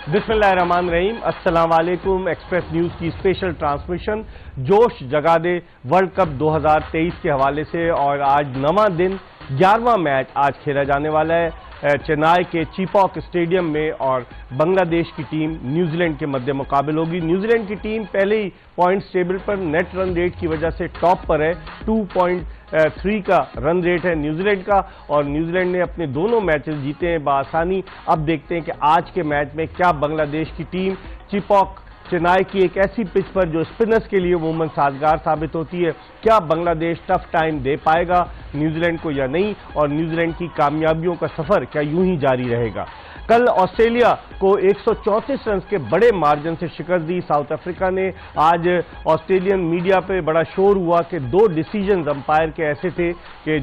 बिस्मिल्लाहिर्रहमानिर्रहीम, अस्सलाम वालेकुम। एक्सप्रेस न्यूज की स्पेशल ट्रांसमिशन जोश जगा दे वर्ल्ड कप 2023 के हवाले से। और आज 9वां दिन 11वां मैच आज खेला जाने वाला है चेन्नई के चीपॉक स्टेडियम में, और बांग्लादेश की टीम न्यूजीलैंड के मध्य मुकाबल होगी। न्यूजीलैंड की टीम पहले ही पॉइंट्स टेबल पर नेट रन रेट की वजह से टॉप पर है। 2.3 का रन रेट है न्यूजीलैंड का, और न्यूजीलैंड ने अपने दोनों मैचेस जीते हैं बआसानी। अब देखते हैं कि आज के मैच में क्या बांग्लादेश की टीम चीपॉक चेन्नई की एक ऐसी पिच पर जो स्पिनर्स के लिए अमूमन साजगार साबित होती है, क्या बांग्लादेश टफ टाइम दे पाएगा न्यूजीलैंड को या नहीं, और न्यूजीलैंड की कामयाबियों का सफर क्या यूं ही जारी रहेगा। कल ऑस्ट्रेलिया को 134 रन के बड़े मार्जिन से शिकस्त दी साउथ अफ्रीका ने। आज ऑस्ट्रेलियन मीडिया पे बड़ा शोर हुआ कि 2 डिसीजन अंपायर के ऐसे थे कि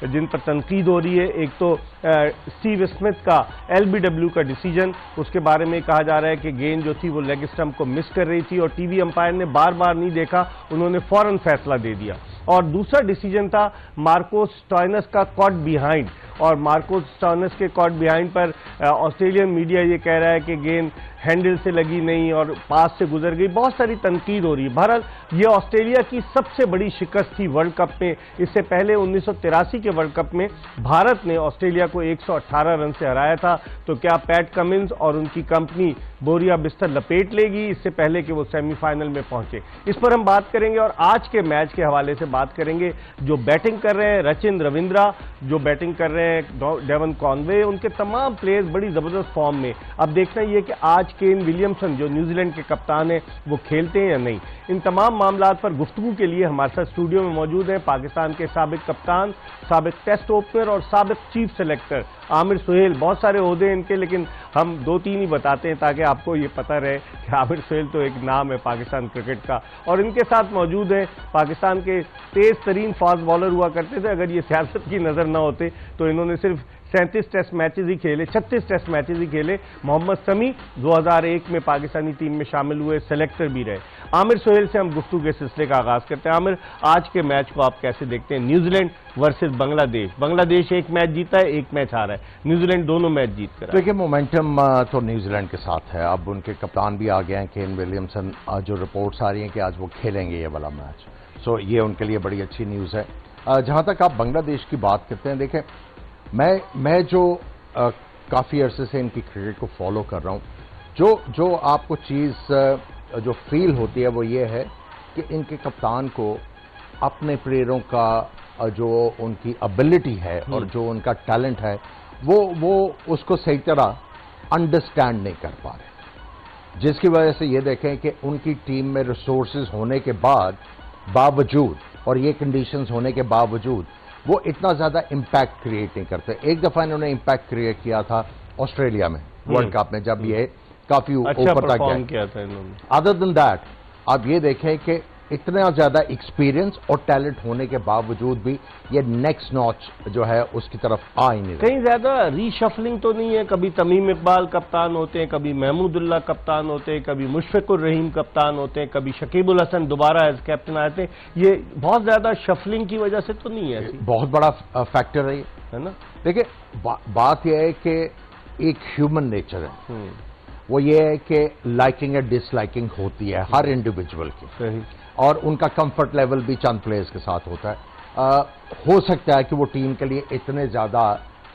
जिन पर तनकीद हो रही है। एक तो स्टीव स्मिथ का LBW का डिसीजन, उसके बारे में कहा जा रहा है कि गेंद जो थी वो लेग स्टंप को मिस कर रही थी और टीवी अंपायर ने बार बार नहीं देखा, उन्होंने फौरन फैसला दे दिया। और दूसरा डिसीजन था मार्कोस स्टोइनिस का कॉट बिहाइंड, और मार्कोस स्टोइनिस के कॉट बिहाइंड पर ऑस्ट्रेलियन मीडिया ये कह रहा है कि गेंद हैंडल से लगी नहीं और पास से गुजर गई। बहुत सारी तनकीद हो रही है। बहरहाल ये ऑस्ट्रेलिया की सबसे बड़ी शिकस्त थी वर्ल्ड कप में। इससे पहले 1983 के वर्ल्ड कप में भारत ने ऑस्ट्रेलिया को 118 रन से हराया था। तो क्या पैट कमिंस और उनकी कंपनी बोरिया बिस्तर लपेट लेगी इससे पहले कि वो सेमीफाइनल में पहुंचे? इस पर हम बात करेंगे, और आज के मैच के हवाले से बात करेंगे। जो बैटिंग कर रहे हैं रचिन रविंद्रा, जो बैटिंग कर रहे हैं डेवन कॉनवे, उनके तमाम प्लेयर्स बड़ी जबरदस्त फॉर्म में। अब देखना यह कि आज केन विलियमसन जो न्यूजीलैंड के कप्तान हैं वो खेलते हैं या नहीं। इन तमाम मामलात पर गुफ्तगू के लिए हमारे साथ स्टूडियो में मौजूद हैं पाकिस्तान के साबिक कप्तान, साबिक टेस्ट ओपनर और साबिक चीफ सेलेक्टर आमिर सुहेल। बहुत सारे ओहदे हैं इनके, लेकिन हम 2-3 ही बताते हैं ताकि आपको ये पता रहे कि आमिर सुहेल तो एक नाम है पाकिस्तान क्रिकेट का। और इनके साथ मौजूद है पाकिस्तान के तेज तरीन फास्ट बॉलर हुआ करते थे। अगर ये सियासत की नजर न होते तो इन्होंने सिर्फ 37 टेस्ट मैचेस ही खेले, 36 टेस्ट मैचेस ही खेले। मोहम्मद शमी 2001 में पाकिस्तानी टीम में शामिल हुए, सेलेक्टर भी रहे। आमिर सुहेल से हम गुफ्तगू के सिलसिले का आगाज करते हैं। आमिर, आज के मैच को आप कैसे देखते हैं? New Zealand versus Bangladesh. बांग्लादेश एक मैच जीता है, एक मैच हारा है, न्यूजीलैंड दोनों मैच जीत कर। देखिए, मोमेंटम तो न्यूजीलैंड के साथ है। अब उनके कप्तान भी आ गए हैं केन विलियमसन। जो रिपोर्ट्स आ रही हैं कि आज वो खेलेंगे ये वाला मैच, सो ये उनके लिए बड़ी अच्छी न्यूज़ है। जहां तक आप बांग्लादेश की बात करते हैं, देखें मैं जो काफ़ी अरसे से इनकी क्रिकेट को फॉलो कर रहा हूँ, जो आपको चीज़ जो फील होती है वो ये है कि इनके कप्तान को अपने प्लेयरों का जो उनकी एबिलिटी है और जो उनका टैलेंट है वो उसको सही तरह अंडरस्टैंड नहीं कर पा रहे, जिसकी वजह से ये देखें कि उनकी टीम में रिसोर्सेज होने के बावजूद और ये कंडीशंस होने के बावजूद वो इतना ज्यादा इम्पैक्ट क्रिएट नहीं करते। एक दफा इन्होंने इम्पैक्ट क्रिएट किया था ऑस्ट्रेलिया में वर्ल्ड कप में, जब ये काफी ऊपर तक गए। अदर देन दैट आप ये देखें कि इतना ज्यादा एक्सपीरियंस और टैलेंट होने के बावजूद भी ये नेक्स्ट नॉच जो है उसकी तरफ आ ही नहीं। कहीं ज्यादा रीशफलिंग तो नहीं है? कभी तमीम इकबाल कप्तान होते हैं, कभी महमूदुल्लाह कप्तान होते हैं, कभी मुशफिकुर रहीम कप्तान होते हैं, कभी शकीबुल हसन दोबारा एज कैप्टन आते हैं। ये बहुत ज्यादा शफलिंग की वजह से तो नहीं है? बहुत बड़ा फैक्टर है ना। देखिए, बात यह है कि एक ह्यूमन नेचर है, वो ये है कि लाइकिंग या डिसलाइकिंग होती है हर इंडिविजुअल की, और उनका कंफर्ट लेवल भी चंद प्लेयर्स के साथ होता है। हो सकता है कि वो टीम के लिए इतने ज्यादा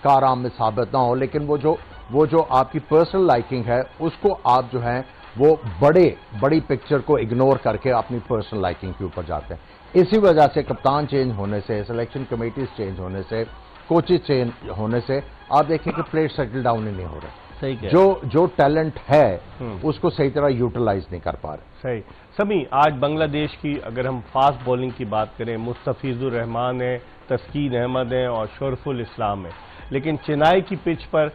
कारआमद साबित ना हो, लेकिन वो जो आपकी पर्सनल लाइकिंग है उसको आप जो है वो बड़ी पिक्चर को इग्नोर करके अपनी पर्सनल लाइकिंग के ऊपर जाते हैं। इसी वजह से कप्तान चेंज होने से, सिलेक्शन कमेटीज चेंज होने से, कोचेज चेंज होने से आप देखें कि प्लेयर सेटल डाउन ही नहीं हो रहे। जो टैलेंट है उसको सही तरह यूटिलाइज नहीं कर पा रहे। सही। समी, आज बांग्लादेश की अगर हम फास्ट बॉलिंग की बात करें, मुस्तफिजुर रहमान है, तस्कीन अहमद है और शरफुल इस्लाम है, लेकिन चेन्नई की पिच पर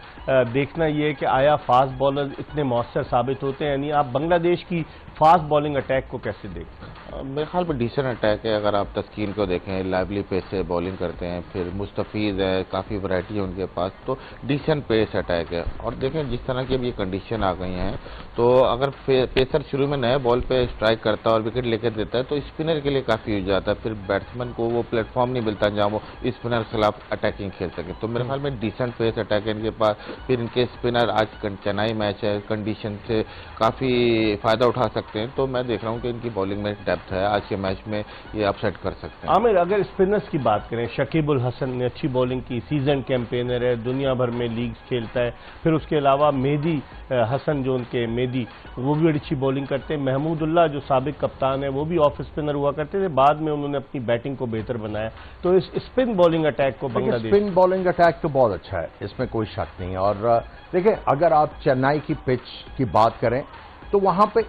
देखना यह है कि आया फास्ट बॉलर इतने मौसर साबित होते हैं? यानी आप बांग्लादेश की फास्ट बॉलिंग अटैक को कैसे देखते हैं? मेरे ख्याल में डिसेंट अटैक है। अगर आप तस्कीन को देखें, लाइवली पेस से बॉलिंग करते हैं, फिर मुस्तफीज है, काफ़ी वैरायटी है उनके पास, तो डिसेंट पेस अटैक है। और देखें जिस तरह की अब ये कंडीशन आ गई हैं, तो अगर पेसर शुरू में नए बॉल पे स्ट्राइक करता है और विकेट लेकर देता है तो स्पिनर के लिए काफ़ी हो जाता है, फिर बैट्समैन को वो प्लेटफॉर्म नहीं मिलता जहाँ वो स्पिनर के खिलाफ अटैकिंग खेल सके। तो मेरे ख्याल में में डिसेंट पेस अटैक है इनके पास। फिर इनके स्पिनर आज चेन्नई मैच है, कंडीशन से काफ़ी फ़ायदा उठा सकते हैं, तो मैं देख रहा हूँ कि इनकी बॉलिंग में डेप्थ है, आज के मैच में ये अपसेट कर सकते हैं। आमिर, अगर स्पिनर्स की बात करें, शकीब उल हसन ने अच्छी बॉलिंग की, सीजन कैंपेनर है, दुनिया भर में लीग्स खेलता है। फिर उसके अलावा मेहदी हसन जो उनके मेहदी, वो भी बड़ी अच्छी बॉलिंग करते हैं। महमूदुल्लाह जो साबिक कप्तान है, वो भी ऑफ स्पिनर हुआ करते थे, बाद में उन्होंने अपनी बैटिंग को बेहतर बनाया। तो इस स्पिन बॉलिंग अटैक को बांग्लादेश, स्पिन बॉलिंग अटैक तो बहुत अच्छा है, इसमें कोई शक नहीं। और देखिए, अगर आप चेन्नई की पिच की बात करें तो वहां पे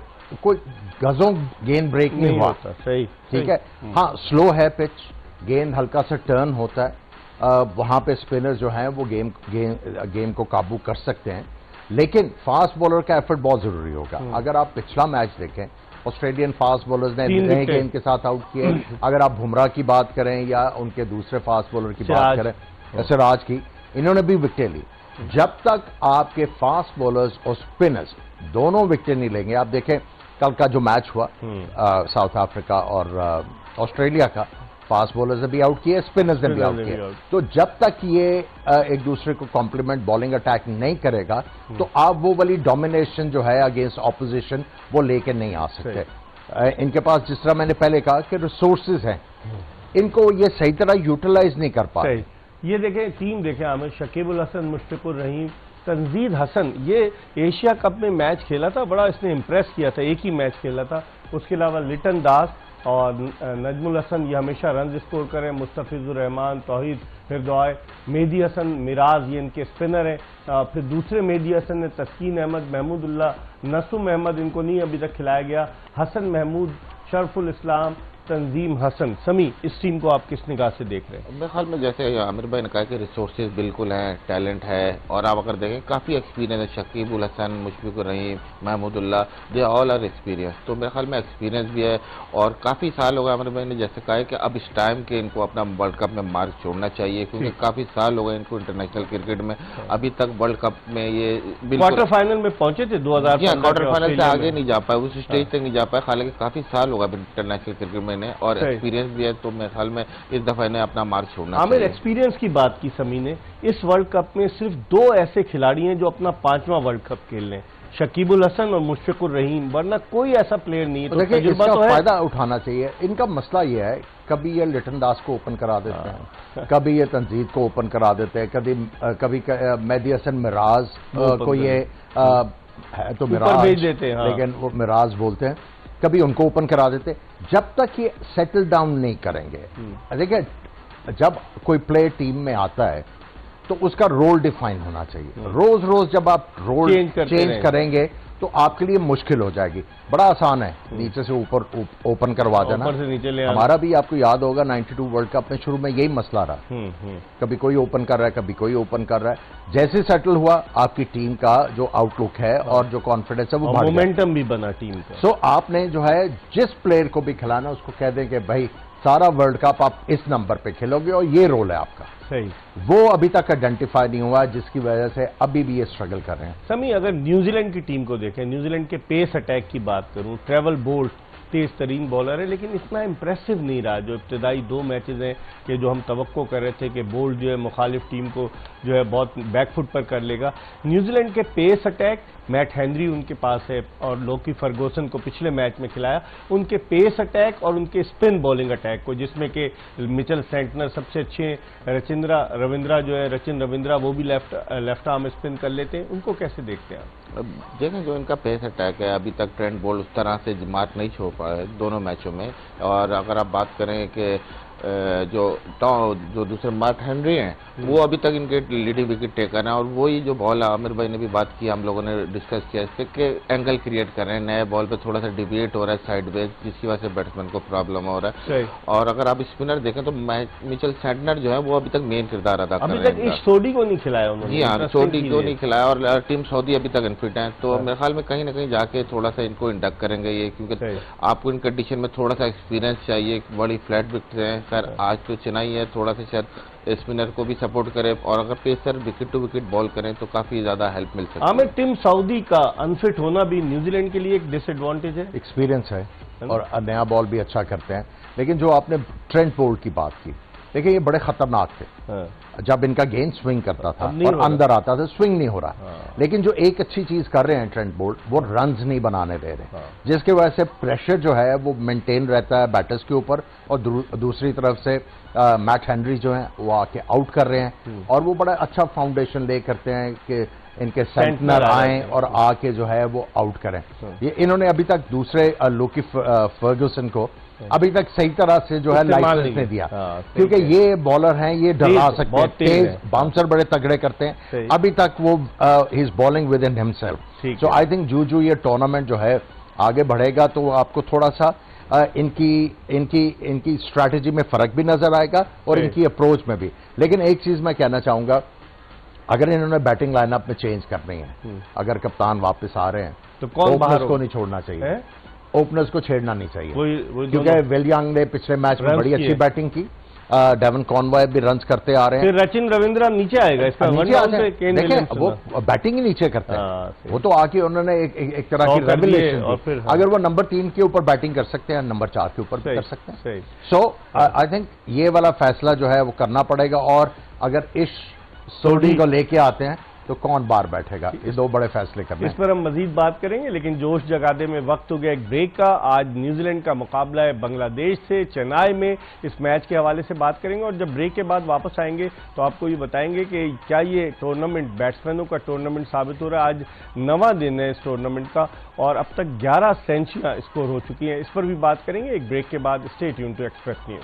कोई गजों गेंद ब्रेक नहीं हुआ। सही, ठीक है। हाँ, स्लो है पिच, गेंद हल्का सा टर्न होता है, वहां पे स्पिनर जो हैं वो गेम को काबू कर सकते हैं, लेकिन फास्ट बॉलर का एफर्ट बहुत जरूरी होगा। अगर आप पिछला मैच देखें, ऑस्ट्रेलियन फास्ट बॉलर्स ने नए गेंद के साथ आउट किए। अगर आप बुमराह की बात करें या उनके दूसरे फास्ट बॉलर की बात करें, सिराज की, इन्होंने भी विकेटें ली। जब तक आपके फास्ट बॉलर्स और स्पिनर्स दोनों विकेट नहीं लेंगे, आप देखें कल का जो मैच हुआ साउथ अफ्रीका और ऑस्ट्रेलिया का, फास्ट बॉलर्स ने भी आउट किए, स्पिनर्स ने भी आउट किए। तो जब तक ये एक दूसरे को कॉम्प्लीमेंट बॉलिंग अटैक नहीं करेगा, तो आप वो वाली डोमिनेशन जो है अगेंस्ट ऑपोजिशन वो लेके नहीं आ सकते। इनके पास, जिस तरह मैंने पहले कहा कि रिसोर्सेज हैं, इनको ये सही तरह यूटिलाइज नहीं कर पा रहे। ये देखें, टीम देखें आमिर, शकीब उल हसन, मुश्फिकुर रहीम, तंजीद हसन, ये एशिया कप में मैच खेला था, बड़ा इसने इंप्रेस किया था, एक ही मैच खेला था। उसके अलावा लिटन दास और नजमुल हसन, ये हमेशा रन स्कोर करें। मुस्तफिजुर रहमान, तौहीद फिरदौई, मेहदी हसन, मिराज, ये इनके स्पिनर हैं। फिर दूसरे मेहदी हसन ने तस्कीन अहमद, महमूदुल्लाह, नसूम अहमद, इनको नहीं अभी तक खिलाया गया, हसन महमूद, शरफुल इस्लाम, तंजीम हसन। समी, इस टीम को आप किस निगाह से देख रहे हैं? मेरे ख्याल में जैसे आमिर भाई ने कहा कि रिसोर्सेज बिल्कुल हैं, टैलेंट है, और आप अगर देखें काफ़ी एक्सपीरियंस है। Shakib Al Hasan, Mushfiqur Rahim, Mahmudullah, they all are experience. तो मेरे ख्याल में एक्सपीरियंस भी है, और काफ़ी साल हो गए आमिर भाई ने जैसे कहा है कि अब इस टाइम के इनको अपना वर्ल्ड कप में मार्क छोड़ना चाहिए, क्योंकि काफ़ी साल हो गए इनको इंटरनेशनल क्रिकेट में, अभी तक वर्ल्ड कप में ये क्वार्टर फाइनल में पहुंचे थे 2015, क्वार्टर फाइनल से आगे नहीं जा पाए, उस स्टेज तक नहीं जा पाए। हालांकि काफ़ी साल होगा इंटरनेशनल क्रिकेट में, और एक्सपीरियंस भी है, तो मेरे ख्याल में इस दफा इन्हें अपना मार्क छोड़ना चाहिए। आमिर, एक्सपीरियंस की बात की समी ने, इस वर्ल्ड कप में सिर्फ 2 ऐसे खिलाड़ी हैं जो अपना 5वां वर्ल्ड कप खेल रहे हैं, शकीब उल हसन और मुश्फिकुर रहीम, वरना कोई ऐसा प्लेयर नहीं है। तो तजुर्बा तो फायदा उठाना चाहिए। इनका मसला यह है, कभी ये लिटन दास को ओपन करा देते हैं, कभी ये तंजीद को ओपन करा देते हैं, कभी मेहदी हसन, मिराज को ये है तो मिराज भेज देते हैं, लेकिन वो मिराज बोलते हैं, कभी उनको ओपन करा देते। जब तक ये सेटल डाउन नहीं करेंगे, देखिए, जब कोई प्लेयर टीम में आता है तो उसका रोल डिफाइन होना चाहिए। रोज रोज जब आप रोल चेंज करेंगे तो आपके लिए मुश्किल हो जाएगी। बड़ा आसान है नीचे से ऊपर ओपन करवा देना, ऊपर से नीचे ले हमारा भी आपको याद होगा 92 वर्ल्ड कप में शुरू में यही मसला रहा। कभी कोई ओपन कर रहा है, कभी कोई ओपन कर रहा है। जैसे सेटल हुआ, आपकी टीम का जो आउटलुक है और जो कॉन्फिडेंस है वो बढ़ गया, मोमेंटम भी बना टीम का। सो आपने जो है जिस प्लेयर को भी खिलाना उसको कह दें कि भाई सारा वर्ल्ड कप आप इस नंबर पे खेलोगे और ये रोल है आपका। सही, वो अभी तक आइडेंटिफाई नहीं हुआ, जिसकी वजह से अभी भी ये स्ट्रगल कर रहे हैं। समी, अगर न्यूजीलैंड की टीम को देखें, न्यूजीलैंड के पेस अटैक की बात करूं, ट्रेवल बोल्ट तेज तरीन बॉलर है, लेकिन इतना इंप्रेसिव नहीं रहा। जो इब्तदाई 2 मैचेज हैं कि जो हम तवक्को कर रहे थे कि बोल्ट जो है मुखालिफ टीम को जो है बहुत बैकफुट पर कर लेगा। न्यूजीलैंड के पेस अटैक, मैट हेनरी उनके पास है और लोकी फर्गूसन को पिछले मैच में खिलाया, उनके पेस अटैक और उनके स्पिन बॉलिंग अटैक को, जिसमें कि मिचेल सेंटनर सबसे अच्छे, रचिन रविंद्रा वो भी लेफ्ट आर्म स्पिन कर लेते हैं, उनको कैसे देखते हैं आप? देखें, जो इनका पेस अटैक है, अभी तक ट्रेंट बोल्ट उस तरह से मार्क नहीं छोड़ पाए दोनों मैचों में। और अगर आप बात करें कि जो दूसरे मार्क हेनरी हैं, वो अभी तक इनके लीडिंग विकेट टेकर हैं, और वही जो बॉल है, आमिर भाई ने भी बात की, हम लोगों ने डिस्कस किया इससे कि एंगल क्रिएट कर रहे हैं, नए बॉल पे थोड़ा सा डिविएट हो रहा है साइडवेज, जिसकी वजह से बैट्समैन को प्रॉब्लम हो रहा है। और अगर आप स्पिनर देखें तो मिचेल सेंटनर जो है वो अभी तक मेन किरदार अदा कर रहे हैं। सोडी को नहीं खिलाया उन्होंने। जी हाँ, सोडी को नहीं खिलाया, और टीम सऊदी अभी तक अनफिट है। तो मेरे ख्याल में कहीं ना कहीं जाके थोड़ा सा इनको इंडक्ट करेंगे ये, क्योंकि आपको इन कंडीशन में थोड़ा सा एक्सपीरियंस चाहिए। बड़ी फ्लैट विकेट है सर, आज तो चेन्नई है, थोड़ा सा शायद स्पिनर को भी सपोर्ट करे, और अगर pacer wicket to wicket ball करें तो काफी ज्यादा हेल्प मिल सकती है। आमिर, टीम सऊदी का अनफिट होना भी न्यूजीलैंड के लिए एक डिसएडवांटेज है। एक्सपीरियंस है और नया बॉल भी अच्छा करते हैं, लेकिन जो आपने ट्रेंट बोल्ट की बात की, देखिए ये बड़े खतरनाक थे। जब इनका गेंद स्विंग करता था और अंदर आता था, स्विंग नहीं हो रहा। लेकिन जो एक अच्छी चीज कर रहे हैं ट्रेंट बोल्ट, वो रन्स नहीं बनाने दे रहे, जिसकी वजह से प्रेशर जो है वो मेंटेन रहता है बैटर्स के ऊपर, और दूसरी तरफ से मैट हेनरी जो है वो आके आउट कर रहे हैं, और वो बड़ा अच्छा फाउंडेशन ले करते हैं कि इनके सेंटनर आए और आके जो है वो आउट करें। ये इन्होंने अभी तक दूसरे लोकी फर्गूसन को अभी तक सही तरह से जो है लाइसेंस नहीं दिया, क्योंकि ये बॉलर हैं, ये डरा सकते हैं, तेज बाउंसर बड़े तगड़े करते हैं। अभी तक वो he is bowling with in himself. So I think जो ये टूर्नामेंट जो है आगे बढ़ेगा तो आपको थोड़ा सा इनकी स्ट्रैटेजी में फर्क भी नजर आएगा और इनकी अप्रोच में भी। लेकिन एक चीज मैं कहना चाहूंगा, अगर इन्होंने बैटिंग लाइनअप में चेंज करनी है, अगर कप्तान वापस आ रहे हैं तो ओपनर्स को नहीं छोड़ना चाहिए, ओपनर्स को छेड़ना नहीं चाहिए, क्योंकि विल यंग ने पिछले मैच में बड़ी अच्छी बैटिंग की, डेवन कॉनवॉय भी रन्स करते आ रहे हैं। फिर रचिन रविंद्रा नीचे आएगा, इसका देखिए वो बैटिंग ही नीचे करते हैं, वो तो आके उन्होंने एक तरह की रेवलेशन दी। अगर वो नंबर 3 के ऊपर बैटिंग कर सकते हैं, नंबर 4 के ऊपर भी कर सकते हैं। सो आई थिंक ये वाला फैसला जो है वो करना पड़ेगा, और अगर इस सोडी को लेके आते हैं तो कौन बाहर बैठेगा, ये दो बड़े फैसले करने। इस पर हम मजीद बात करेंगे, लेकिन जोश जगाने में वक्त हो गया एक ब्रेक का। आज न्यूजीलैंड का मुकाबला है बांग्लादेश से चेन्नई में, इस मैच के हवाले से बात करेंगे, और जब ब्रेक के बाद वापस आएंगे तो आपको ये बताएंगे कि क्या ये टूर्नामेंट बैट्समैनों का टूर्नामेंट साबित हो रहा है। आज 9वां दिन है इस टूर्नामेंट का, और अब तक 11 सेंचुरियां स्कोर हो चुकी हैं। इस पर भी बात करेंगे एक ब्रेक के बाद। Stay tune to Express News.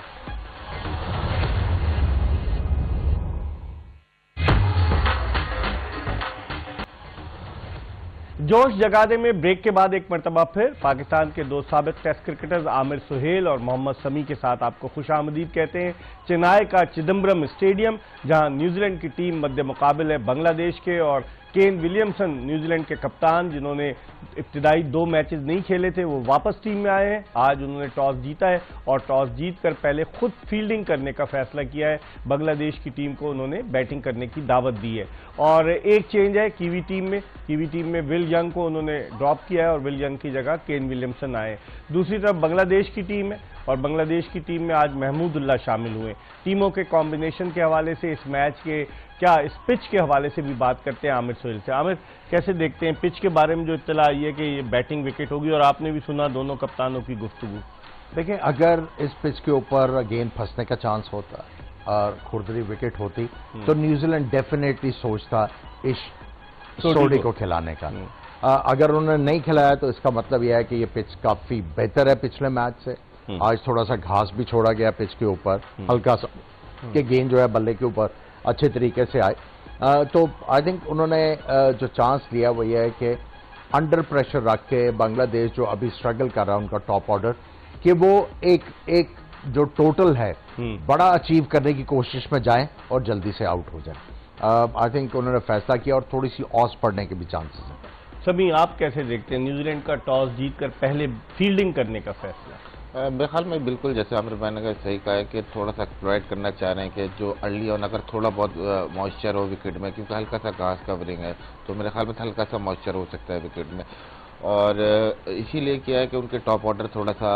जोश जगाने में ब्रेक के बाद एक मरतबा फिर पाकिस्तान के दो साबिक टेस्ट क्रिकेटर्स आमिर सुहेल और मोहम्मद समी के साथ आपको खुशामदीद कहते हैं। चेन्नई का चिदम्बरम स्टेडियम, जहां न्यूजीलैंड की टीम मध्य मुकाबले है बांग्लादेश के, और केन विलियमसन न्यूजीलैंड के कप्तान, जिन्होंने इब्तिदाई 2 मैचेस नहीं खेले थे, वो वापस टीम में आए हैं। आज उन्होंने टॉस जीता है और टॉस जीतकर पहले खुद फील्डिंग करने का फैसला किया है। बांग्लादेश की टीम को उन्होंने बैटिंग करने की दावत दी है। और एक चेंज है कीवी टीम में विल यंग को उन्होंने ड्रॉप किया है और विल यंग की जगह केन विलियमसन आए। दूसरी तरफ बांग्लादेश की टीम है, और बांग्लादेश की टीम में आज महमूदुल्लाह शामिल हुए। टीमों के कॉम्बिनेशन के हवाले से, इस मैच के क्या इस पिच के हवाले से भी बात करते हैं आमिर सुहेल से। आमिर, कैसे देखते हैं पिच के बारे में जो इत्तला आई है कि ये बैटिंग विकेट होगी, और आपने भी सुना दोनों कप्तानों की गुफ्तगू। देखिए, अगर इस पिच के ऊपर गेंद फंसने का चांस होता और खुरदरी विकेट होती तो न्यूजीलैंड डेफिनेटली सोचता इस सोडी को खिलाने का। अगर उन्होंने नहीं खिलाया तो इसका मतलब यह है कि ये पिच काफी बेहतर है पिछले मैच से। आज थोड़ा सा घास भी छोड़ा गया पिच के ऊपर, हल्का सा, कि गेंद जो है बल्ले के ऊपर अच्छे तरीके से आए। तो आई थिंक उन्होंने जो चांस लिया वो ये है कि अंडर प्रेशर रख के बांग्लादेश जो अभी स्ट्रगल कर रहा है उनका टॉप ऑर्डर, कि वो एक जो टोटल है बड़ा अचीव करने की कोशिश में जाएं और जल्दी से आउट हो जाए। आई थिंक उन्होंने फैसला किया, और थोड़ी सी ऑस पड़ने के भी चांसेस हैं। सभी आप कैसे देखते हैं न्यूजीलैंड का टॉस जीतकर पहले फील्डिंग करने का फैसला? मेरे ख्याल में बिल्कुल जैसे आमिर भाई ने सही कहा है कि थोड़ा सा एक्सप्लॉइट करना चाह रहे हैं कि जो अर्ली ऑन अगर थोड़ा बहुत मॉइस्चर हो विकेट में, क्योंकि हल्का सा घास कवरिंग है, तो मेरे ख्याल में हल्का सा मॉइस्चर हो सकता है विकेट में, और इसीलिए क्या है कि उनके टॉप ऑर्डर थोड़ा सा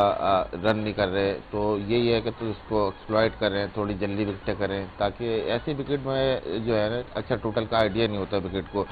रन नहीं कर रहे, तो यही है कि तो इसको एक्सप्लॉइट करें, थोड़ी जल्दी विकेटें करें, ताकि ऐसे विकेट में जो है ना अच्छा टोटल का आइडिया नहीं होता विकेट को।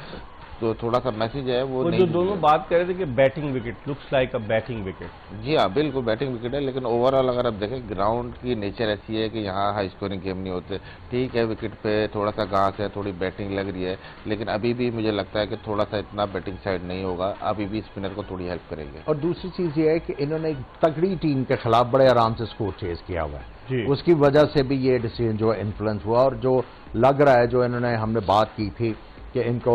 तो थोड़ा सा मैसेज है वो नहीं, जो दोनों बात कर रहे थे कि batting wicket looks like a batting wicket. जी हाँ, बिल्कुल बैटिंग विकेट है, लेकिन ओवरऑल अगर आप देखें ग्राउंड की नेचर ऐसी है कि यहाँ हाई स्कोरिंग गेम नहीं होते। ठीक है, विकेट पे थोड़ा सा घास है, थोड़ी बैटिंग लग रही है, लेकिन अभी भी मुझे लगता है कि थोड़ा सा इतना बैटिंग साइड नहीं होगा, अभी भी स्पिनर को थोड़ी हेल्प करेंगे। और दूसरी चीज ये है कि इन्होंने एक तगड़ी टीम के खिलाफ बड़े आराम से स्कोर चेज किया हुआ है, उसकी वजह से भी ये डिसीजन जो इन्फ्लुएंस हुआ, और जो लग रहा है, जो इन्होंने हमने बात की थी कि इनको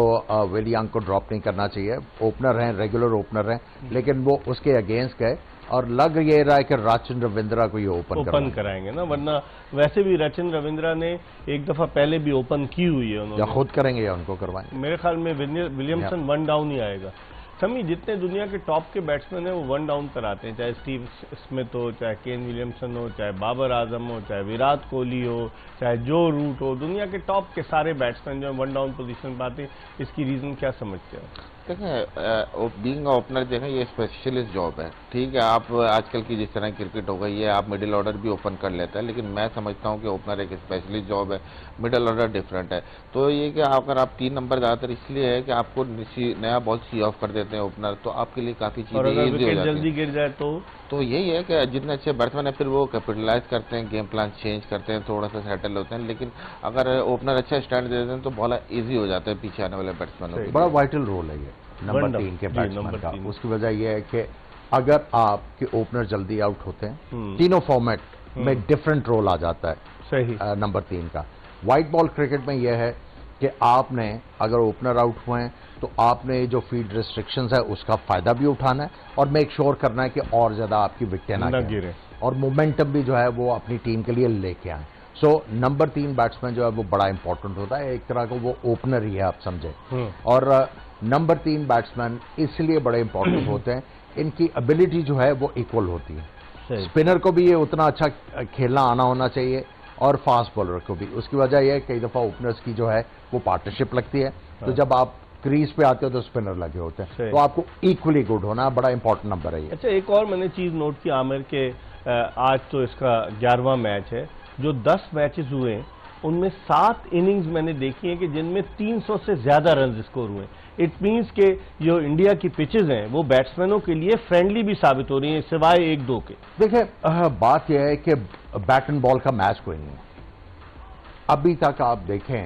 विल यंग को ड्रॉप नहीं करना चाहिए, ओपनर हैं, रेगुलर ओपनर हैं, लेकिन वो उसके अगेंस्ट गए, और लग ये रहा है कि रचिन रविंद्रा को ये ओपन कराएंगे ना, वरना वैसे भी रचिन रविंद्रा ने एक दफा पहले भी ओपन की हुई है उन्होंने। या खुद करेंगे या उनको करवाएंगे। मेरे ख्याल में विलियमसन 1 डाउन ही आएगा। समी, जितने दुनिया के टॉप के बैट्समैन हैं वो 1 डाउन कराते हैं, चाहे स्टीव स्मिथ हो, चाहे केन विलियमसन हो, चाहे बाबर आजम हो, चाहे विराट कोहली हो, चाहे जो रूट हो, दुनिया के टॉप के सारे बैट्समैन जो 1 डाउन पोजीशन पाते हैं। इसकी रीजन क्या समझते हैं? देखें बीइंग ओपनर देखें ये स्पेशलिस्ट जॉब है, ठीक है। आप आजकल की जिस तरह क्रिकेट हो गई है, आप मिडिल ऑर्डर भी ओपन कर लेते हैं, लेकिन मैं समझता हूं कि ओपनर एक स्पेशलिस्ट जॉब है, मिडिल ऑर्डर डिफरेंट है। तो ये कि अगर आप 3 नंबर ज़्यादातर इसलिए है कि आपको नया बॉल सी ऑफ कर देते हैं ओपनर, तो आपके लिए काफ़ी चीज़ें ईजी हो जाती है। जल्दी गिर जाए तो यही है कि जितने अच्छे बैट्समैन है फिर वो कैपिटलाइज करते हैं, गेम प्लान चेंज करते हैं, थोड़ा सा सेटल होते हैं, लेकिन अगर ओपनर अच्छा स्टैंड दे देते हैं तो बॉल ईजी हो जाता है पीछे आने वाले बैट्समैनों के। बड़ा वाइटल रोल है ये नंबर 3 के बैट्समैन का। उसकी वजह यह है कि अगर आपके ओपनर जल्दी आउट होते हैं, तीनों फॉर्मेट में डिफरेंट रोल आ जाता है सही नंबर 3 का। व्हाइट बॉल क्रिकेट में यह है कि आपने अगर ओपनर आउट हुए हैं तो आपने जो फील्ड रिस्ट्रिक्शंस है उसका फायदा भी उठाना है और मेक श्योर करना है कि और ज्यादा आपकी विकेटें ना गिरे और मोमेंटम भी जो है वो अपनी टीम के लिए लेके आए। सो नंबर 3 बैट्समैन जो है वो बड़ा इंपॉर्टेंट होता है, एक तरह का वो ओपनर ही है आप समझे। और नंबर 3 बैट्समैन इसलिए बड़े इंपॉर्टेंट होते हैं, इनकी एबिलिटी जो है वो इक्वल होती है। स्पिनर को भी ये उतना अच्छा खेलना आना होना चाहिए और फास्ट बॉलर को भी। उसकी वजह यह है कई दफा ओपनर्स की जो है वो पार्टनरशिप लगती है, तो जब आप क्रीज पे आते हो तो स्पिनर लगे होते हैं, तो आपको इक्वली गुड होना बड़ा इंपॉर्टेंट नंबर है ये। अच्छा, एक और मैंने चीज नोट की आमिर के, आज तो इसका 11वां मैच है, जो 10 मैचेस हुए हैं उनमें 7 इनिंग्स मैंने देखी हैं कि जिनमें 300 से ज्यादा रन स्कोर हुए। इट मीन्स के जो इंडिया की पिचेस हैं वो बैट्समैनों के लिए फ्रेंडली भी साबित हो रही हैं, सिवाय 1-2 के। देखिए बात यह है कि बैट एंड बॉल का मैच कोई नहीं है। अभी तक आप देखें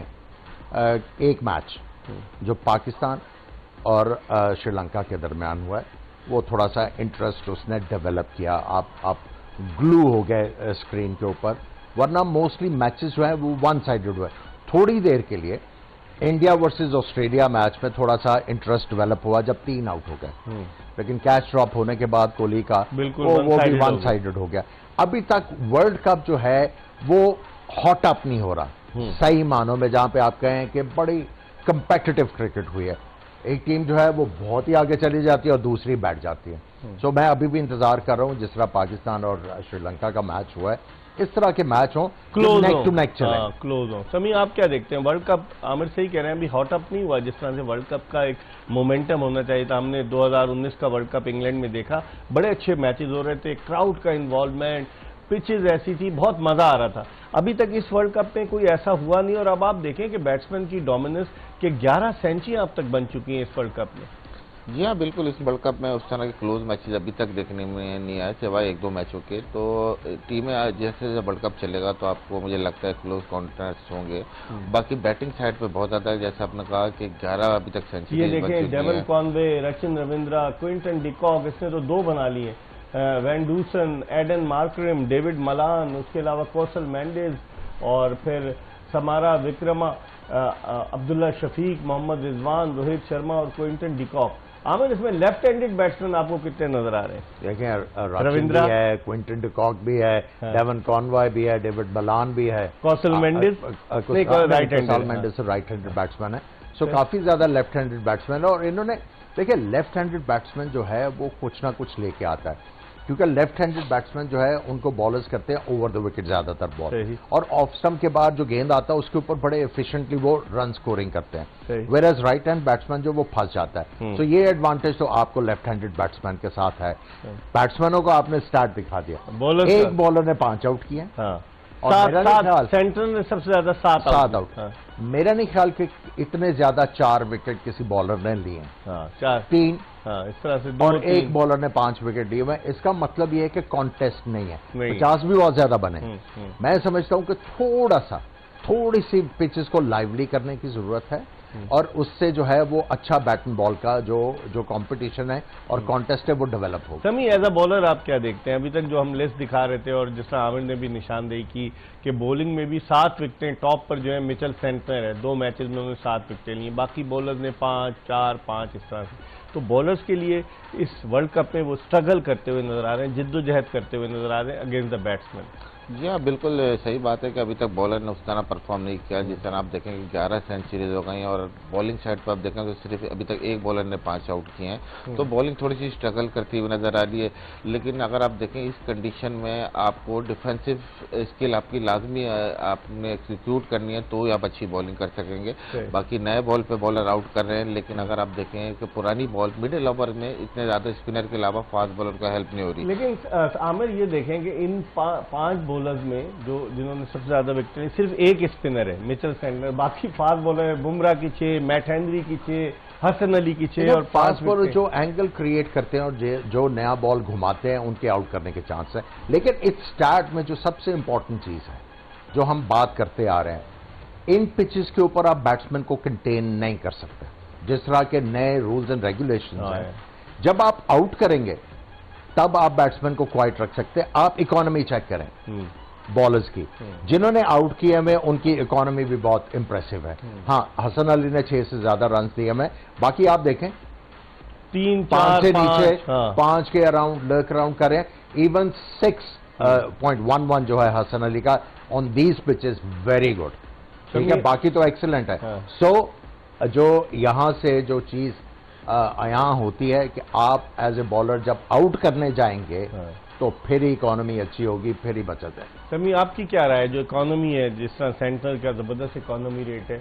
एक मैच जो पाकिस्तान और श्रीलंका के दरमियान हुआ है, वो थोड़ा सा इंटरेस्ट उसने डेवलप किया। आप ग्लू हो गए स्क्रीन के ऊपर, वरना मोस्टली मैचेस जो है वो वन साइडेड हुए। थोड़ी देर के लिए इंडिया वर्सेस ऑस्ट्रेलिया मैच में थोड़ा सा इंटरेस्ट डेवलप हुआ जब 3 आउट हो गए, लेकिन कैच ड्रॉप होने के बाद कोहली का वो भी वन साइडेड हो गया। अभी तक वर्ल्ड कप जो है वो हॉट अप नहीं हो रहा सही मानों में, जहां पे आप कहें कि बड़ी कंपेटिटिव क्रिकेट हुई है। एक टीम जो है वो बहुत ही आगे चली जाती है और दूसरी बैठ जाती है। सो मैं अभी भी इंतजार कर रहा हूं जिस तरह पाकिस्तान और श्रीलंका का मैच हुआ है, इस तरह के मैच हो, नेक टू नेक चले, क्लोज हो। समी, आप क्या देखते हैं? वर्ल्ड कप, आमिर सही कह रहे हैं, अभी हॉट अप नहीं हुआ जिस तरह से वर्ल्ड कप का एक मोमेंटम होना चाहिए था। हमने 2019 का वर्ल्ड कप इंग्लैंड में देखा, बड़े अच्छे मैचेस हो रहे थे, क्राउड का इन्वॉल्वमेंट, पिचेस ऐसी थी, बहुत मजा आ रहा था। अभी तक इस वर्ल्ड कप में कोई ऐसा हुआ नहीं, और अब आप देखें कि बैट्समैन की डोमिनेंस के 11 सेंचुरियां अब तक बन चुकी हैं इस वर्ल्ड कप में। जी हाँ, बिल्कुल। इस वर्ल्ड कप में उस तरह के क्लोज मैचेस अभी तक देखने में नहीं आए, सिवाय 1-2 मैचों के। तो टीमें जैसे जैसे वर्ल्ड कप चलेगा तो आपको मुझे लगता है क्लोज कॉन्टेस्ट होंगे। बाकी बैटिंग साइड पे बहुत ज्यादा है, जैसे आपने कहा कि 11 अभी तक सेंचुरी। ये देखें, Devon Conway, Rachin Ravindra, Quinton de Kock, इसने तो 2 बना लिए। Van Dussen, Aiden Markram, David Malan, उसके अलावा कौशल मेंडिस, और फिर समारा विक्रमा, अब्दुल्ला शफीक, मोहम्मद रिजवान, रोहित शर्मा और क्विंटन डिकॉक। आमिर, इसमें लेफ्ट हैंडेड बैट्समैन आपको कितने नजर आ रहे हैं? देखें, रविंद्रा भी है, क्विंटन डिकॉक भी है, डेवन कॉनवॉय भी है, डेविड मलान भी है, कौशल मेंडिस राइट हैंडेड बैट्समैन है। सो काफी ज्यादा लेफ्ट हैंडेड बैट्समैन है। और इन्होंने देखिए लेफ्ट हैंडेड बैट्समैन जो है वो कुछ ना कुछ लेके आता है, क्योंकि लेफ्ट हैंडेड बैट्समैन जो है उनको बॉलर्स करते हैं ओवर द विकेट ज्यादातर बॉल, और ऑफ स्टंप के बाद जो गेंद आता है उसके ऊपर बड़े एफिशिएंटली वो रन स्कोरिंग करते हैं, whereas right hand batsman जो वो फंस जाता है। तो ये एडवांटेज तो आपको लेफ्ट हैंडेड बैट्समैन के साथ है। बैट्समैनों को आपने स्टार्ट दिखा दिया, एक बॉलर ने 5 आउट किए, और सेंटर ने सबसे ज्यादा 7 आउट। मेरा नहीं ख्याल कि इतने ज्यादा 4 विकेट किसी बॉलर ने लिए, 3 इस तरह से, और एक बॉलर ने 5 विकेट लिए हुए। इसका मतलब यह है कि कॉन्टेस्ट नहीं है, 50 भी बहुत ज्यादा बने। मैं समझता हूं कि थोड़ी सी पिचेस को लाइवली करने की जरूरत है, और उससे जो है वो अच्छा बैट एंड बॉल का जो कंपटीशन है और कॉन्टेस्ट है वो डेवलप होगा। समी, एज अ बॉलर आप क्या देखते हैं? अभी तक जो हम लिस्ट दिखा रहे थे, और जिस तरह आमिर ने भी निशानदेही की कि बॉलिंग में भी 7 विकेटें, टॉप पर जो है मिचेल सेंटनर है, 2 मैचेस में उन्होंने 7 विकेटें ली, बाकी बॉलर्स ने 5, 4, 5 इस तरह से। तो बॉलर्स के लिए इस वर्ल्ड कप में वो स्ट्रगल करते हुए नजर आ रहे हैं, जिद्दोजहद करते हुए नजर आ रहे हैं अगेंस्ट द बैट्समैन। जी हाँ, बिल्कुल सही बात है कि अभी तक बॉलर ने उस तरह परफॉर्म नहीं किया। जिस तरह आप देखेंगे 11 सेंचुरीज हो गई और बॉलिंग साइड पर आप देखें तो सिर्फ अभी तक एक बॉलर ने 5 आउट किए हैं, तो बॉलिंग थोड़ी सी स्ट्रगल करती हुई नजर आ रही है। लेकिन अगर आप देखें इस कंडीशन में आपको डिफेंसिव स्किल आपकी लाजमी आपने एक्सिक्यूट करनी है, तो आप अच्छी बॉलिंग कर सकेंगे। बाकी नए बॉल पे बॉलर आउट कर रहे हैं, लेकिन अगर आप देखें कि पुरानी बॉल मिडिल ओवर में इतने ज्यादा स्पिनर के अलावा फास्ट बॉलर का हेल्प नहीं हो रही। लेकिन आमिर ये देखें कि इन 5 बॉलर्स में जिन्होंने सबसे ज्यादा विकेट ली, सिर्फ एक स्पिनर है मिचेल सैंटनर, बाकी फास्ट बॉलर है बुमराह की 6, मैट हेनरी की 6, हसन अली की 6 और 5 बॉलर जो एंगल क्रिएट करते हैं और जो नया बॉल घुमाते हैं उनके आउट करने के चांस है। लेकिन इस स्टार्ट में जो सबसे इंपॉर्टेंट चीज है जो हम बात करते आ रहे हैं, इन पिचेस के ऊपर आप बैट्समैन को कंटेन नहीं कर सकते। जिस तरह के नए रूल्स एंड रेगुलेशंस हैं, जब आप आउट करेंगे तब आप बैट्समैन को क्वाइट रख सकते हैं। आप इकोनॉमी चेक करें बॉलर्स की, जिन्होंने आउट किए में उनकी इकोनॉमी भी बहुत इंप्रेसिव है। हाँ, हसन अली ने 6 से ज्यादा रन दिए में, बाकी आप देखें 3, 5 से 4, नीचे 5 के अराउंड लर्क अराउंड करें। इवन 6.11 जो है हसन अली का on these pitches very good, ठीक है, बाकी तो एक्सीलेंट है। सो जो यहां से जो चीज यहां होती है कि आप एज ए बॉलर जब आउट करने जाएंगे तो फिर ही इकोनॉमी अच्छी होगी, फिर ही बचत है। समी, आपकी क्या राय है? जो इकोनॉमी है, जिस तरह सेंटर का जबरदस्त इकोनॉमी रेट है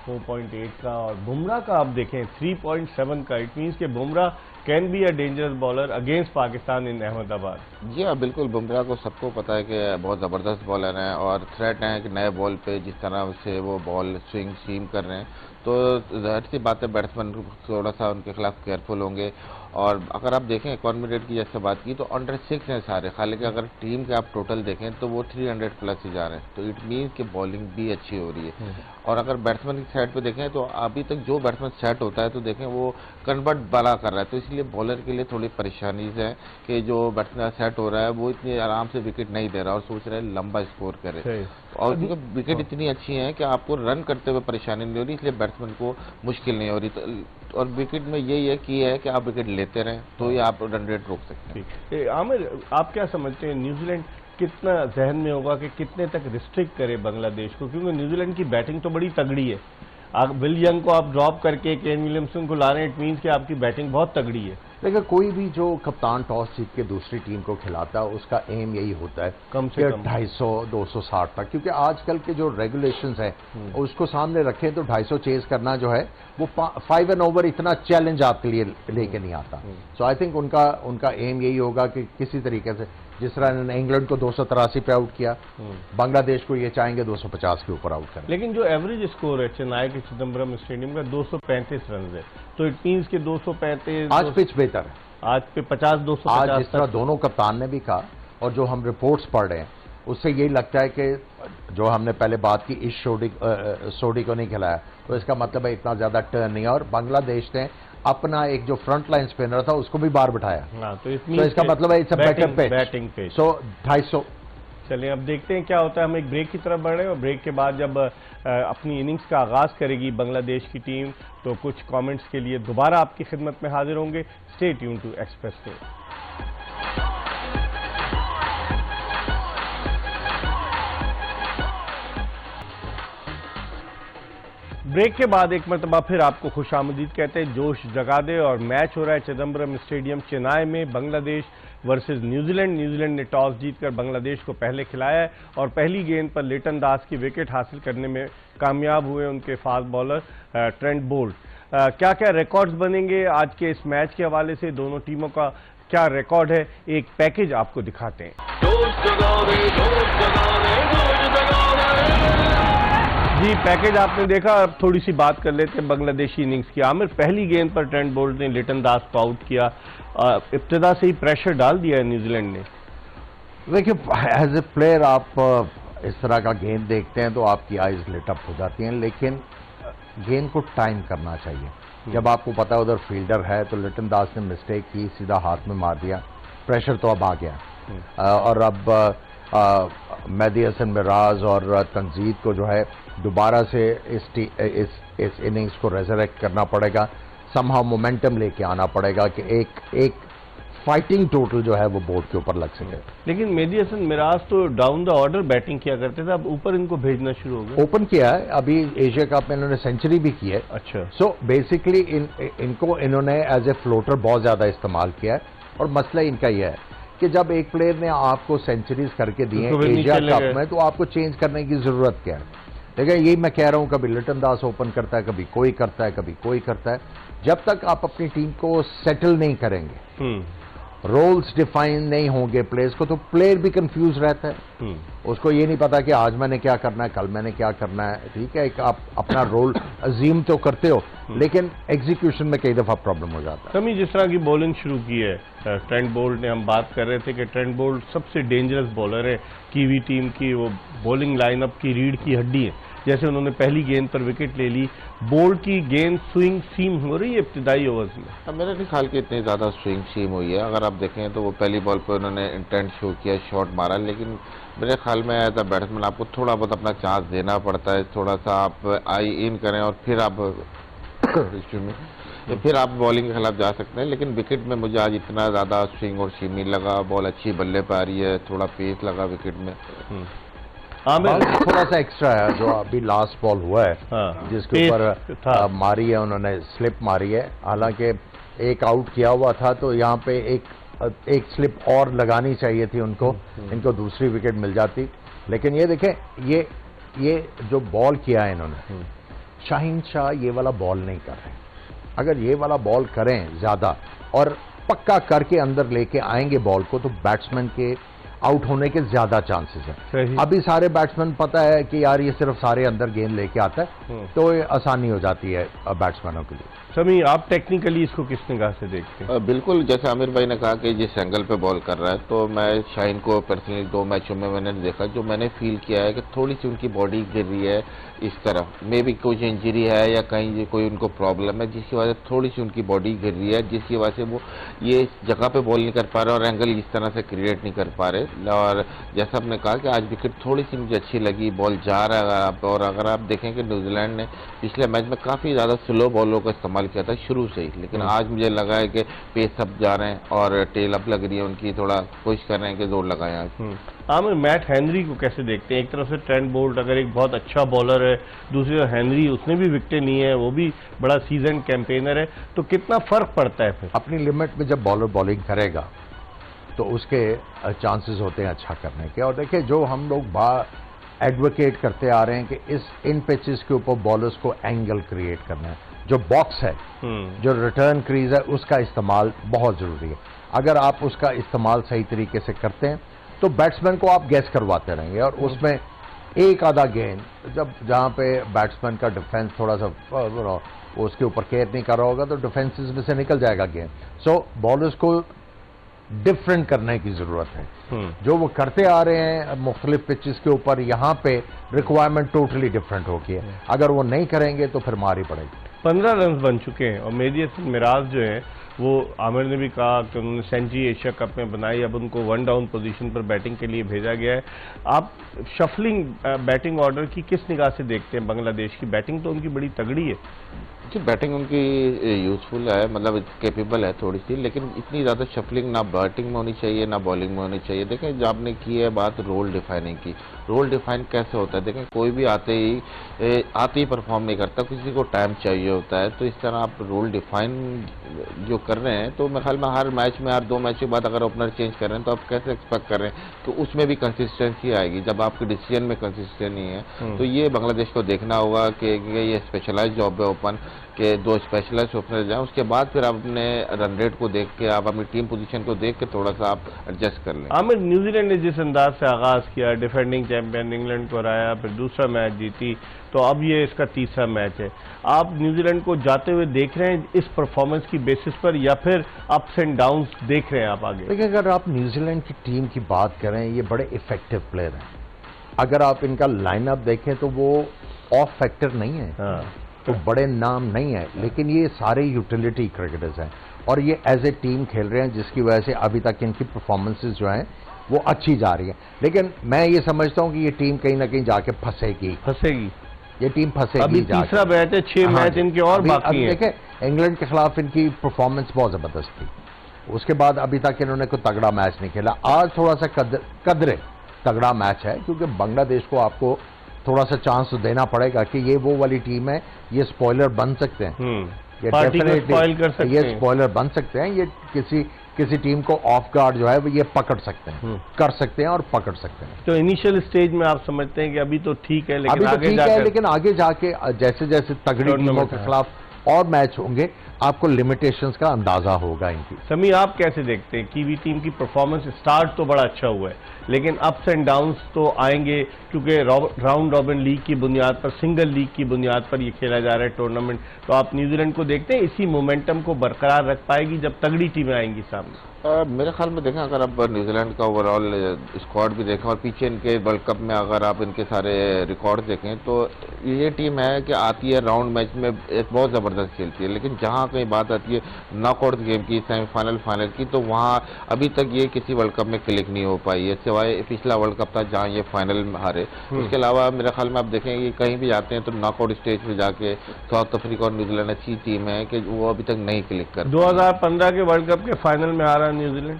4.8 का, और बुमराह का आप देखें 3.7 का, इट मीन्स के Bumrah can be a dangerous bowler against Pakistan in Ahmedabad. जी हाँ, बिल्कुल बुमराह को सबको पता है कि बहुत ज़बरदस्त बॉलर हैं और थ्रेट हैं कि नए बॉल पे जिस तरह से वो बॉल स्विंग सीम कर रहे हैं, तो जाहिर सी बात है बैट्समैन थोड़ा सा उनके खिलाफ केयरफुल होंगे। और अगर आप देखें इकॉनमी रेट की जैसे बात की तो अंडर 6 हैं सारे, हालांकि अगर टीम के आप टोटल देखें तो वो 300 प्लस ही जा रहे हैं, तो इट मीन्स कि बॉलिंग भी अच्छी हो रही है। और अगर बैट्समैन की साइड पे देखें तो अभी तक जो बैट्समैन सेट होता है तो देखें वो कन्वर्ट बड़ा कर रहा है, तो इसलिए बॉलर के लिए थोड़ी परेशानी है कि जो बैट्समैन सेट हो रहा है वो इतनी आराम से विकेट नहीं दे रहा और सोच रहे हैं लंबा स्कोर करे, और क्योंकि विकेट इतनी अच्छी है कि आपको रन करते हुए परेशानी नहीं हो रही, इसलिए बैट्समैन को मुश्किल नहीं हो रही। तो और विकेट में यही है कि आप विकेट लेते रहें तो ये आप रन रेट रोक सकते हैं। आमिर, आप क्या समझते हैं न्यूजीलैंड कितना जहन में होगा कि कितने तक रिस्ट्रिक्ट करे बांग्लादेश को, क्योंकि न्यूजीलैंड की बैटिंग तो बड़ी तगड़ी है। विल यंग को आप ड्रॉप करके केन विलियमसन को ला रहे हैं, इट मीन्स कि आपकी बैटिंग बहुत तगड़ी है। लेकिन कोई भी जो कप्तान टॉस जीत के दूसरी टीम को खिलाता है उसका एम यही होता है कम से कम 250 260 तक, क्योंकि आजकल के जो रेगुलेशंस हैं उसको सामने रखें तो 250 चेज करना जो है वो 5 एंड ओवर इतना चैलेंज आपके लिए लेके नहीं आता। सो आई थिंक उनका एम यही होगा कि किसी तरीके से, जिस तरह इन्होंने इंग्लैंड को 283 पे आउट किया, बांग्लादेश को ये चाहेंगे 250 के ऊपर आउट करें। लेकिन जो एवरेज स्कोर है चेन्नई के चिदम्बरम स्टेडियम का 235 रन है, तो इट मीन्स के 235 आज पिच बेहतर है, आज पे 50-250 आज जिस तरह दोनों कप्तान ने भी कहा और जो हम रिपोर्ट्स पढ़ रहे हैं उससे यही लगता है कि जो हमने पहले बात की इस सोडी को नहीं खिलाया तो इसका मतलब है इतना ज्यादा टर्न नहीं है, और बांग्लादेश ने अपना एक जो फ्रंट लाइन स्पिनर था उसको भी बाहर बिठाया, तो इसका मतलब है it's a better batting pitch. So 250। चलिए अब देखते हैं क्या होता है। हम एक ब्रेक की तरफ बढ़ रहे हैं और ब्रेक के बाद जब अपनी इनिंग्स का आगाज करेगी बांग्लादेश की टीम तो कुछ कमेंट्स के लिए दोबारा आपकी खिदमत में हाजिर होंगे। Stay tune to Express News. Break के बाद एक मरतबा फिर आपको खुशामदीद कहते हैं। जोश जगा दे और मैच हो रहा है चिदम्बरम स्टेडियम चेन्नई में, बांग्लादेश वर्सेस न्यूजीलैंड। न्यूजीलैंड ने टॉस जीतकर बांग्लादेश को पहले खिलाया है और पहली गेंद पर लिटन दास की विकेट हासिल करने में कामयाब हुए उनके फास्ट बॉलर ट्रेंट बोल्ट। क्या क्या रिकॉर्ड्स बनेंगे आज के इस मैच के हवाले से, दोनों टीमों का क्या रिकॉर्ड है, एक पैकेज आपको दिखाते हैं। जी, पैकेज आपने देखा। अब थोड़ी सी बात कर लेते हैं बांग्लादेशी इनिंग्स की। आमिर, पहली गेंद पर ट्रेंट बोल्ट ने लिटन दास को आउट किया, इब्तिदा से ही प्रेशर डाल दिया है न्यूजीलैंड ने। देखिए, एज ए प्लेयर आप इस तरह का गेंद देखते हैं तो आपकी आइज लिट अप हो जाती हैं, लेकिन गेंद को टाइम करना चाहिए। जब आपको पता है उधर फील्डर है तो लिटन दास ने मिस्टेक की, सीधा हाथ में मार दिया, प्रेशर तो अब आ गया। और अब मेहदी हसन मिराज और तंजीद को जो है दोबारा से इस इनिंग्स को रेजरेक्ट करना पड़ेगा, समहाउ मोमेंटम लेके आना पड़ेगा कि एक फाइटिंग टोटल जो है वो बोर्ड के ऊपर लग सके। लेकिन मेहदी हसन मिराज तो डाउन द ऑर्डर बैटिंग किया करते थे, अब ऊपर इनको भेजना शुरू हो गया। ओपन किया है, अभी एशिया कप में इन्होंने सेंचुरी भी की है। अच्छा। सो बेसिकली इनको इन्होंने एज ए फ्लोटर बहुत ज्यादा इस्तेमाल किया है, और मसला इनका यह है कि जब एक प्लेयर ने आपको सेंचुरीज करके दी है एशिया कप में, तो आपको चेंज करने की जरूरत क्या है? देखिए यही मैं कह रहा हूं, कभी लिटन दास ओपन करता है, कभी कोई करता है, कभी कोई करता है। जब तक आप अपनी टीम को सेटल नहीं करेंगे, रोल्स डिफाइन नहीं होंगे प्लेयर्स को, तो प्लेयर भी कंफ्यूज रहता है। उसको ये नहीं पता कि आज मैंने क्या करना है, कल मैंने क्या करना है। ठीक है, एक आप अपना रोल अजीम तो करते हो, लेकिन एग्जीक्यूशन में कई दफा प्रॉब्लम हो जाता है। समी, जिस तरह की बॉलिंग शुरू की है ट्रेंट बोल्ट ने, हम बात कर रहे थे कि ट्रेंट बोल्ट सबसे डेंजरस बॉलर है कीवी टीम की, वो बॉलिंग लाइनअप की रीढ़ की हड्डी है। जैसे उन्होंने पहली गेंद पर विकेट ले ली, बोल्ट की गेंद स्विंग सीम हो रही है इब्तिदाई ओवर्स में। मेरे नहीं ख्याल कि इतनी ज़्यादा स्विंग सीम हुई है। अगर आप देखें तो वो पहली बॉल पर उन्होंने इंटेंट शो किया, शॉट मारा, लेकिन मेरे ख्याल में एज अ बैट्समैन आपको थोड़ा बहुत अपना चांस देना पड़ता है। थोड़ा सा आप आई इन करें और फिर आप फिर आप बॉलिंग के खिलाफ जा सकते हैं। लेकिन विकेट में मुझे आज इतना ज़्यादा स्विंग और सीम नहीं लगा। बॉल अच्छी बल्ले पे आ रही है, थोड़ा पेस लगा विकेट में। थोड़ा सा एक्स्ट्रा है जो अभी लास्ट बॉल हुआ है, हाँ, जिसके ऊपर मारी है उन्होंने, स्लिप मारी है। हालांकि एक आउट किया हुआ था, तो यहाँ पे एक स्लिप और लगानी चाहिए थी उनको, इनको दूसरी विकेट मिल जाती। लेकिन ये देखें, ये जो बॉल किया है इन्होंने, शाहीन शाह ये वाला बॉल नहीं कर रहे। अगर ये वाला बॉल करें ज्यादा और पक्का करके अंदर लेके आएंगे बॉल को, तो बैट्समैन के आउट होने के ज्यादा चांसेस हैं। अभी सारे बैट्समैन पता है कि यार ये सिर्फ सारे अंदर गेंद लेके आता है, तो ये आसानी हो जाती है बैट्समैनों के लिए। समी, आप टेक्निकली इसको किस निगाह से देखते हैं? बिल्कुल, जैसे आमिर भाई ने कहा कि जिस एंगल पे बॉल कर रहा है, तो मैं शाहीन को पर्सनली 2 मैचों में मैंने देखा, जो मैंने फील किया है कि थोड़ी सी उनकी बॉडी गिर रही है इस तरफ। मे भी कुछ इंजरी है या कहीं कोई उनको प्रॉब्लम है, जिसकी वजह से थोड़ी सी उनकी बॉडी गिर रही है, जिसकी वजह से वो ये जगह पे बॉल नहीं कर पा रहे और एंगल इस तरह से क्रिएट नहीं कर पा रहे। और जैसा आपने कहा कि आज विकेट थोड़ी सी मुझे अच्छी लगी, बॉल जा रहा है। और अगर आप देखें कि न्यूजीलैंड ने पिछले मैच में काफ़ी ज़्यादा स्लो बॉलों का इस्तेमाल किया था शुरू से ही, लेकिन आज मुझे लगा है कि पेस अप जा रहे हैं और टेल अप लग रही है उनकी, थोड़ा कोशिश कर रहे हैं कि जोर लगाएं आज। आमिर, मैट हेनरी को कैसे देखते हैं? एक तरफ से ट्रेंट बोल्ट अगर एक बहुत अच्छा बॉलर है, दूसरी तरफ हेनरी, उसने भी विकेटें ली है, वो भी बड़ा सीजन कैंपेनर है, तो कितना फर्क पड़ता है फिर? अपनी लिमिट में जब बॉलर बॉलिंग करेगा तो उसके चांसेस होते हैं अच्छा करने के। और देखिए, जो हम लोग एडवोकेट करते आ रहे हैं कि इन पिचेस के ऊपर बॉलर्स को एंगल क्रिएट करना है, जो बॉक्स है, जो रिटर्न क्रीज है, उसका इस्तेमाल बहुत जरूरी है। अगर आप उसका इस्तेमाल सही तरीके से करते हैं तो बैट्समैन को आप गैस करवाते रहेंगे, और उसमें एक आधा गेंद जहां पे बैट्समैन का डिफेंस थोड़ा सा उसके ऊपर केयर नहीं कर रहा होगा, तो डिफेंसेस में से निकल जाएगा गेंद। सो बॉलर्स को डिफरेंट करने की जरूरत है। जो वो करते आ रहे हैं मुख्तलिफ पिचेस के ऊपर, यहाँ पे रिक्वायरमेंट टोटली डिफरेंट होगी है। अगर वो नहीं करेंगे तो फिर मार ही पड़ेगी। 15 रन बन चुके हैं, और मेहदी हसन मिराज जो है, वो आमिर ने भी कहा कि उन्होंने सेंचुरी एशिया कप में बनाई, अब उनको 1 डाउन पोजीशन पर बैटिंग के लिए भेजा गया है। आप शफलिंग बैटिंग ऑर्डर की किस निगाह से देखते हैं? बांग्लादेश की बैटिंग तो उनकी बड़ी तगड़ी है। जी, बैटिंग उनकी यूजफुल है, मतलब केपेबल है थोड़ी सी, लेकिन इतनी ज़्यादा शफलिंग ना बैटिंग में होनी चाहिए ना बॉलिंग में होनी चाहिए। देखें, जो आपने की है बात रोल डिफाइनिंग की, रोल डिफाइन कैसे होता है? देखें, कोई भी आते ही परफॉर्म नहीं करता, किसी को टाइम चाहिए होता है। तो इस तरह आप रोल डिफाइन जो कर रहे हैं, तो मेरे ख्याल में हर मैच में, हर 2 मैच के बाद अगर ओपनर चेंज कर रहे हैं, तो आप कैसे एक्सपेक्ट कर रहे हैं तो उसमें भी कंसिस्टेंसी आएगी? जब आपके डिसीजन में कंसिस्टेंसी नहीं है, तो ये बांग्लादेश को देखना होगा कि ये स्पेशलाइज जॉब है ओपन के 2 स्पेशलाइज ओपनर जाएं, उसके बाद फिर आप अपने रन रेट को देख के, आप अपनी टीम पोजीशन को देख के थोड़ा सा आप एडजस्ट कर लें। आमिर, न्यूजीलैंड ने जिस अंदाज से आगाज किया, डिफेंडिंग चैंपियन इंग्लैंड को हराया, फिर दूसरा मैच जीती, तो अब ये इसका तीसरा मैच है। आप न्यूजीलैंड को जाते हुए देख रहे हैं इस परफॉर्मेंस की बेसिस पर, या फिर अप्स एंड डाउन्स देख रहे हैं आप आगे? देखिए, अगर आप न्यूजीलैंड की टीम की बात करें, ये बड़े इफेक्टिव प्लेयर हैं। अगर आप इनका लाइनअप देखें तो वो ऑफ फैक्टर नहीं है, तो बड़े नाम नहीं है, लेकिन ये सारे यूटिलिटी क्रिकेटर्स हैं और ये एज ए टीम खेल रहे हैं, जिसकी वजह से अभी तक इनकी परफॉर्मेंसेस जो हैं वो अच्छी जा रही है। लेकिन मैं ये समझता हूं कि ये टीम कहीं ना कहीं जाके फंसेगी। ये टीम फंसेगी। अभी तीसरा मैच है, 6 मैच इनके और बाकी हैं। देखिए, इंग्लैंड के खिलाफ इनकी परफॉर्मेंस बहुत जबरदस्त थी, उसके बाद अभी तक इन्होंने कोई तगड़ा मैच नहीं खेला। आज थोड़ा सा कदरे तगड़ा मैच है, क्योंकि बांग्लादेश को आपको थोड़ा सा चांस तो देना पड़ेगा कि ये वो वाली टीम है, ये स्पॉइलर बन सकते हैं, ये डेफिनेटली ये स्पॉइलर बन सकते हैं, ये किसी टीम को ऑफ गार्ड जो है वो ये पकड़ सकते हैं, कर सकते हैं और पकड़ सकते हैं। तो इनिशियल स्टेज में आप समझते हैं कि अभी तो ठीक है, लेकिन अभी तो आगे ठीक है, लेकिन आगे जाके जैसे जैसे तगड़ी टीमों के खिलाफ और मैच होंगे, आपको लिमिटेशंस का अंदाजा होगा इनकी। समी, आप कैसे देखते हैं? कीवी टीम की परफॉर्मेंस स्टार्ट तो बड़ा अच्छा हुआ है, लेकिन अप्स एंड डाउन्स तो आएंगे, क्योंकि राउंड रॉबिन लीग की बुनियाद पर, सिंगल लीग की बुनियाद पर ये खेला जा रहा है टूर्नामेंट। तो आप न्यूजीलैंड को देखते हैं इसी मोमेंटम को बरकरार रख पाएगी जब तगड़ी टीमें आएंगी सामने? मेरे ख्याल में देखें, अगर आप न्यूजीलैंड का ओवरऑल स्क्वाड भी देखें और पीछे इनके वर्ल्ड कप में अगर आप इनके सारे रिकॉर्ड देखें, तो ये टीम है कि आती है राउंड मैच में एक बहुत ज़बरदस्त खेलती है, लेकिन जहाँ कहीं बात आती है नॉकआउट गेम की, सेमीफाइनल फाइनल की, तो वहाँ अभी तक ये किसी वर्ल्ड कप में क्लिक नहीं हो पाई है, सिवाय पिछला वर्ल्ड कप था जहाँ ये फाइनल में हारे। उसके अलावा मेरे ख्याल में आप देखें कि कहीं भी जाते हैं तो नॉकआउट स्टेज पे जाके साउथ अफ्रीका और न्यूजीलैंड अच्छी टीम है कि वो अभी तक नहीं क्लिक कर। 2015 के वर्ल्ड कप के फाइनल में हारा न्यूजीलैंड,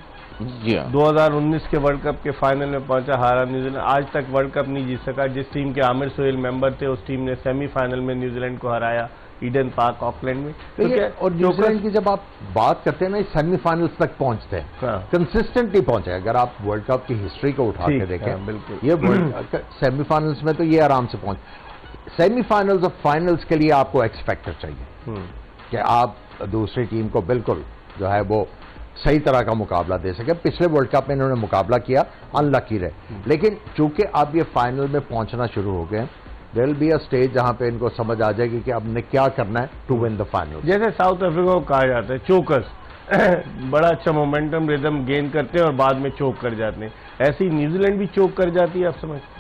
जी हाँ, 2019 के वर्ल्ड कप के फाइनल में पहुंचा, हारा न्यूजीलैंड। आज तक वर्ल्ड कप नहीं जीत सका। जिस टीम के आमिर सोहेल मेंबर थे, उस टीम ने सेमीफाइनल में न्यूजीलैंड को हराया ईडन पार्क ऑकलैंड में। तो क्या, और न्यूजीलैंड की जब आप बात करते हैं ना, सेमीफाइनल्स तक पहुंचते हैं, कंसिस्टेंटली पहुंचे। अगर आप वर्ल्ड कप की हिस्ट्री को उठा के देखें, बिल्कुल ये सेमीफाइनल्स में तो ये आराम से पहुंच। सेमीफाइनल्स और फाइनल्स के लिए आपको एक्स फैक्टर चाहिए कि आप दूसरी टीम को बिल्कुल जो है वो सही तरह का मुकाबला दे सके। पिछले वर्ल्ड कप में इन्होंने मुकाबला किया, अनलकी रहे, लेकिन चूंकि अब ये फाइनल में पहुंचना शुरू हो गए, there will be a stage जहां पे इनको समझ आ जाएगी कि अब ने क्या करना है टू विन द फाइनल। जैसे साउथ अफ्रीका को कहा जाता है चोकर्स, बड़ा अच्छा मोमेंटम रिदम गेन करते हैं और बाद में चोक कर जाते हैं, ऐसे ही न्यूजीलैंड भी चोक कर जाती है। आप समझते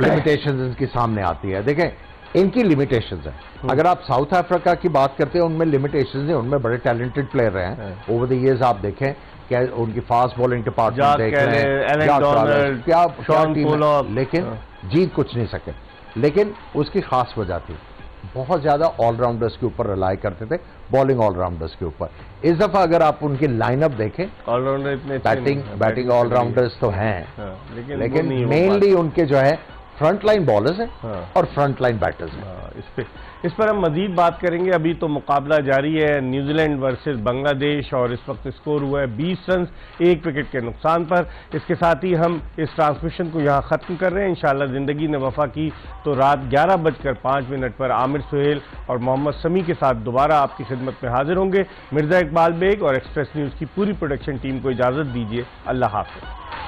लिमिटेशंस इनके सामने आती है। देखें, इनकी लिमिटेशंस है। अगर आप साउथ अफ्रीका की बात करते हैं, उनमें लिमिटेशंस हैं, उनमें बड़े टैलेंटेड प्लेयर हैं ओवर द इयर्स। आप देखें क्या उनकी फास्ट बॉलिंग डिपार्टमेंट देख रहे हैं, क्या लेकिन जीत कुछ नहीं सके। लेकिन उसकी खास वजह थी, बहुत ज्यादा ऑलराउंडर्स के ऊपर रिलाई करते थे, बॉलिंग ऑलराउंडर्स के ऊपर। इस दफा अगर आप उनकी लाइनअप देखें, ऑलराउंडर इतने बैटिंग ऑलराउंडर्स तो हैं, लेकिन मेनली उनके जो है फ्रंट लाइन बॉलर्स हैं और फ्रंट लाइन बैटर्स हैं। इस पर हम मजीद बात करेंगे। अभी तो मुकाबला जारी है न्यूजीलैंड वर्सेस बांग्लादेश, और इस वक्त स्कोर हुआ है 20 रन 1 विकेट के नुकसान पर। इसके साथ ही हम इस ट्रांसमिशन को यहाँ ख़त्म कर रहे हैं। इंशाअल्लाह ज़िंदगी ने वफा की तो रात 11:05 पर आमिर सुहेल और मोहम्मद समी के साथ दोबारा आपकी खिदमत में हाजिर होंगे। मिर्ज़ा इकबाल बेग और एक्सप्रेस न्यूज़ की पूरी प्रोडक्शन टीम को इजाज़त दीजिए। अल्लाह हाफ़िज़।